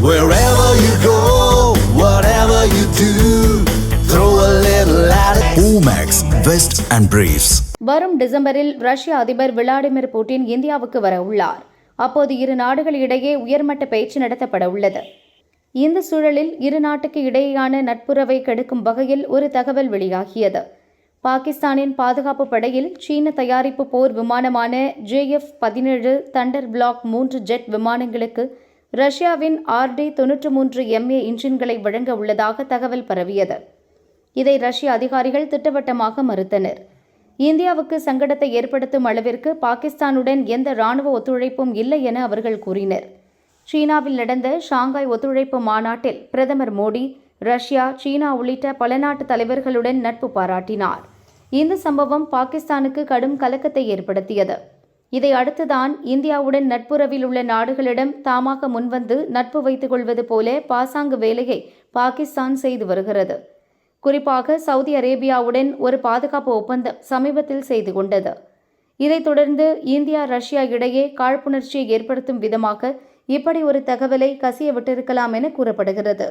Wherever you go, whatever you do, throw a little at it. Omax, Vest and Briefs. வரும் டிசம்பரில் ரஷ்ய அதிபர் Vladimir Putin இந்தியாவுக்கு வர உள்ளார். அப்போது இரு நாடுகள் இடையே உயர்மட்ட பேச்சு நடத்தப்பட உள்ளது. இந்த சூழலில் இரு நாட்டுக்கு இடையேயான நட்புறவை கெடுக்கும் வகையில் ஒரு தகவல் வெளியாகியது. பாகிஸ்தானின் பாதுகாப்பு படையில் சீன தயாரிப்பு போர் விமானமான JF-17 தண்டர் பிளாக் 3 ஜெட் விமானங்களுக்கு ரஷ்யாவின் RD-93MA இன்ஜின்களை வழங்க உள்ளதாக தகவல் பரவியது. இதை ரஷ்ய அதிகாரிகள் திட்டவட்டமாக மறுத்தனர். இந்தியாவுக்கு சங்கடத்தை ஏற்படுத்தும் அளவிற்கு பாகிஸ்தானுடன் எந்த இராணுவ ஒத்துழைப்பும் இல்லை என அவர்கள் கூறினர். சீனாவில் நடந்த ஷாங்காய் ஒத்துழைப்பு மாநாட்டில் பிரதமர் மோடி ரஷ்யா, சீனா உள்ளிட்ட பல நாட்டு தலைவர்களுடன் நட்பு பாராட்டினார். இந்த சம்பவம் பாகிஸ்தானுக்கு கடும் கலக்கத்தை ஏற்படுத்தியது. இதை அடுத்துதான் இந்தியாவுடன் நட்புறவில் உள்ள நாடுகளிடம் தாமாக முன்வந்து நட்பு வைத்துக் கொள்வது போல பாசாங்கு வேலையை பாகிஸ்தான் செய்து வருகிறது. குறிப்பாக சவுதி அரேபியாவுடன் ஒரு பாதுகாப்பு ஒப்பந்தம் சமீபத்தில் செய்து கொண்டது. இதைத் தொடர்ந்து இந்தியா, ரஷ்யா இடையே காழ்ப்புணர்ச்சியை ஏற்படுத்தும் விதமாக இப்படி ஒரு தகவலை கசிய விட்டிருக்கலாம் என கூறப்படுகிறது.